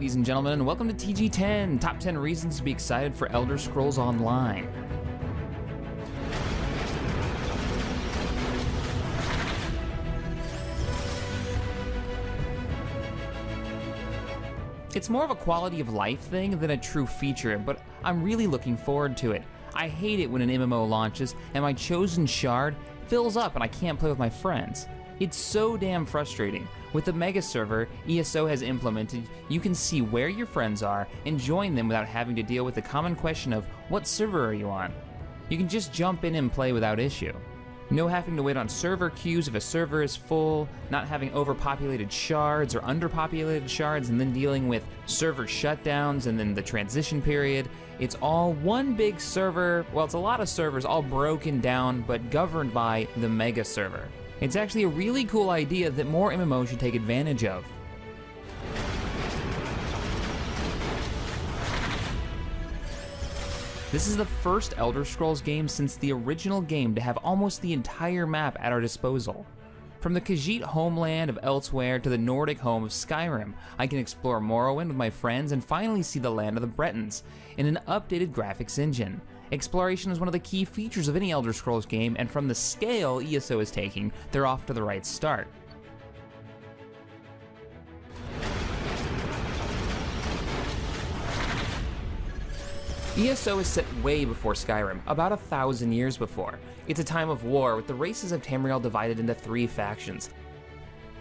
ladies and gentlemen, and welcome to TG10, Top 10 Reasons to be Excited for Elder Scrolls Online. It's more of a quality of life thing than a true feature, but I'm really looking forward to it. I hate it when an MMO launches and my chosen shard fills up and I can't play with my friends. It's so damn frustrating. With the megaserver ESO has implemented, you can see where your friends are and join them without having to deal with the common question of what server are you on. You can just jump in and play without issue. No having to wait on server queues if a server is full, not having overpopulated shards or underpopulated shards and then dealing with server shutdowns and then the transition period. It's all one big server, well, it's a lot of servers all broken down but governed by the mega server. It's actually a really cool idea that more MMOs should take advantage of. This is the first Elder Scrolls game since the original game to have almost the entire map at our disposal. From the Khajiit homeland of Elsewhere to the Nordic home of Skyrim, I can explore Morrowind with my friends and finally see the land of the Bretons in an updated graphics engine. Exploration is one of the key features of any Elder Scrolls game, and from the scale ESO is taking, they're off to the right start. ESO is set way before Skyrim, about 1,000 years before. It's a time of war, with the races of Tamriel divided into 3 factions.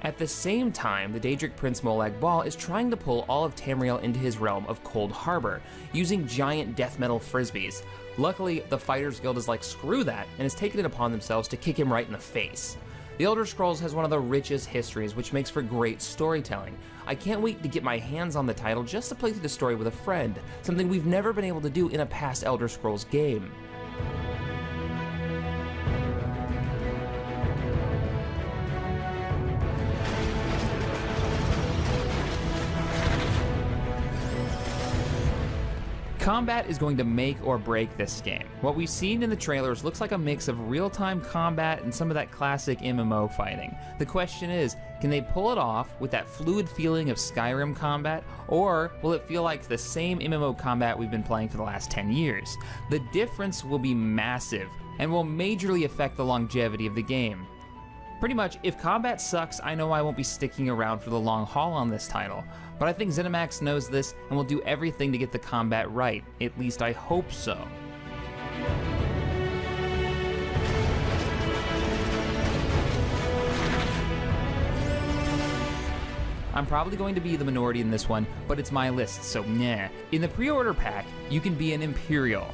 At the same time, the Daedric Prince Molag Bal is trying to pull all of Tamriel into his realm of Cold Harbor, using giant death metal frisbees. Luckily, the Fighters Guild is like, screw that, and has taken it upon themselves to kick him right in the face. The Elder Scrolls has one of the richest histories, which makes for great storytelling. I can't wait to get my hands on the title just to play through the story with a friend, something we've never been able to do in a past Elder Scrolls game. Combat is going to make or break this game. What we've seen in the trailers looks like a mix of real-time combat and some of that classic MMO fighting. The question is, can they pull it off with that fluid feeling of Skyrim combat, or will it feel like the same MMO combat we've been playing for the last 10 years? The difference will be massive and will majorly affect the longevity of the game. Pretty much, if combat sucks, I know I won't be sticking around for the long haul on this title, but I think ZeniMax knows this and will do everything to get the combat right. At least I hope so. I'm probably going to be the minority in this one, but it's my list, so nah. In the pre-order pack, you can be an Imperial.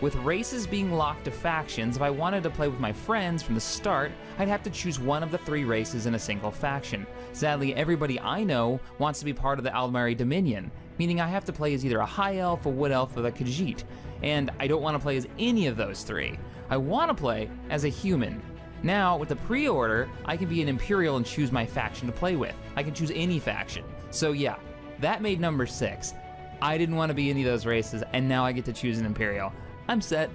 With races being locked to factions, if I wanted to play with my friends from the start, I'd have to choose one of the 3 races in a single faction. Sadly, everybody I know wants to be part of the Aldmeri Dominion, meaning I have to play as either a High Elf, a Wood Elf, or the Khajiit, and I don't want to play as any of those 3. I want to play as a human. Now, with the pre-order, I can be an Imperial and choose my faction to play with. I can choose any faction. So yeah, that made number 6. I didn't want to be any of those races, and now I get to choose an Imperial. I'm set.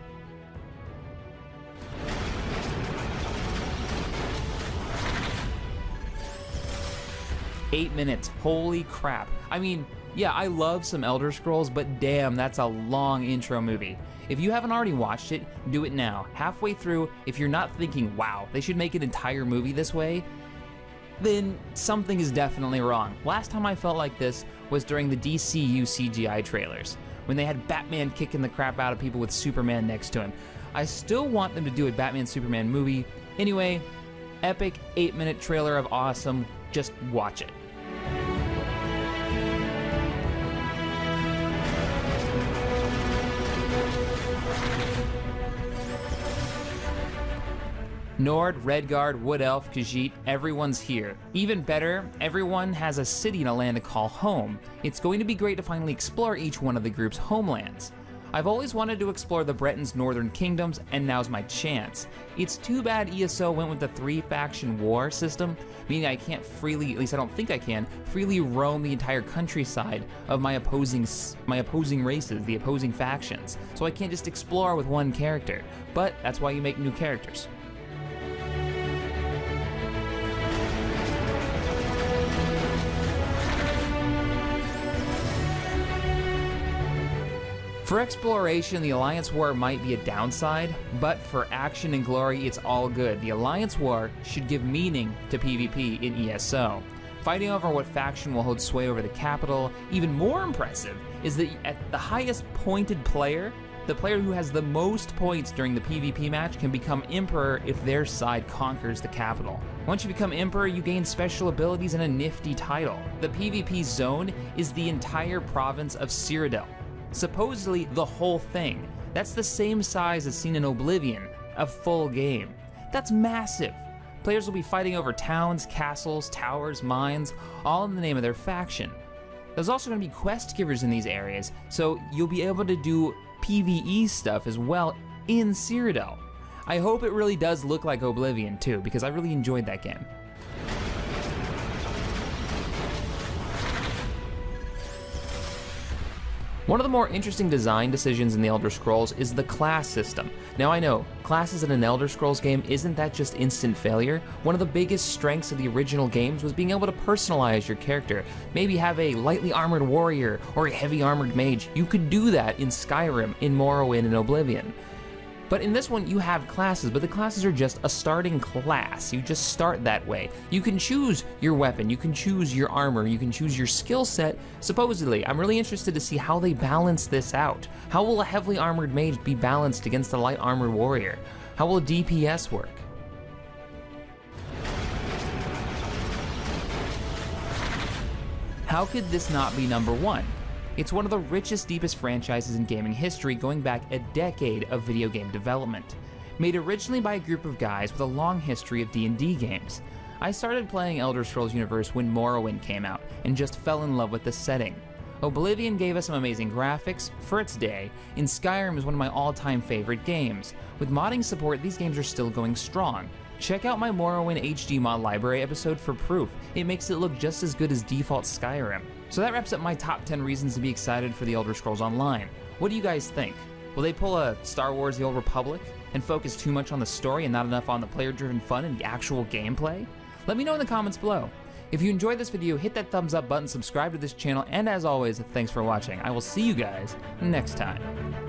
Eight minutes, holy crap. I mean, yeah, I love some Elder Scrolls, but damn, that's a long intro movie. If you haven't already watched it, do it now. Halfway through, if you're not thinking, wow, they should make an entire movie this way, then something is definitely wrong. Last time I felt like this was during the DCU CGI trailers, when they had Batman kicking the crap out of people with Superman next to him. I still want them to do a Batman-Superman movie. Anyway, epic 8-minute trailer of awesome, just watch it. Nord, Redguard, Wood Elf, Khajiit, everyone's here. Even better, everyone has a city and a land to call home. It's going to be great to finally explore each one of the group's homelands. I've always wanted to explore the Bretons' northern kingdoms, and now's my chance. It's too bad ESO went with the 3-faction war system, meaning I can't freely, at least I don't think I can, freely roam the entire countryside of my opposing races, the opposing factions. So I can't just explore with one character. But that's why you make new characters. For exploration, the Alliance War might be a downside, but for action and glory, it's all good. The Alliance War should give meaning to PvP in ESO. Fighting over what faction will hold sway over the capital. Even more impressive is that at the highest pointed player, the player who has the most points during the PvP match can become Emperor if their side conquers the capital. Once you become Emperor, you gain special abilities and a nifty title. The PvP zone is the entire province of Cyrodiil. Supposedly the whole thing. That's the same size as seen in Oblivion, a full game. That's massive. Players will be fighting over towns, castles, towers, mines, all in the name of their faction. There's also going to be quest givers in these areas, so you'll be able to do PvE stuff as well in Cyrodiil. I hope it really does look like Oblivion too, because I really enjoyed that game. One of the more interesting design decisions in the Elder Scrolls is the class system. Now I know, classes in an Elder Scrolls game isn't that just instant failure. One of the biggest strengths of the original games was being able to personalize your character. Maybe have a lightly armored warrior or a heavy armored mage. You could do that in Skyrim, in Morrowind, and Oblivion. But in this one, you have classes, but the classes are just a starting class. You just start that way. You can choose your weapon, you can choose your armor, you can choose your skill set, supposedly. I'm really interested to see how they balance this out. How will a heavily armored mage be balanced against a light armored warrior? How will DPS work? How could this not be number one? It's one of the richest, deepest franchises in gaming history, going back a decade of video game development. Made originally by a group of guys with a long history of D&D games. I started playing Elder Scrolls Universe when Morrowind came out, and just fell in love with the setting. Oblivion gave us some amazing graphics for its day, and Skyrim is one of my all-time favorite games. With modding support, these games are still going strong. Check out my Morrowind HD mod library episode for proof. It makes it look just as good as default Skyrim. So that wraps up my top 10 reasons to be excited for the Elder Scrolls Online. What do you guys think? Will they pull a Star Wars The Old Republic and focus too much on the story and not enough on the player-driven fun and the actual gameplay? Let me know in the comments below. If you enjoyed this video, hit that thumbs up button, subscribe to this channel, and as always, thanks for watching. I will see you guys next time.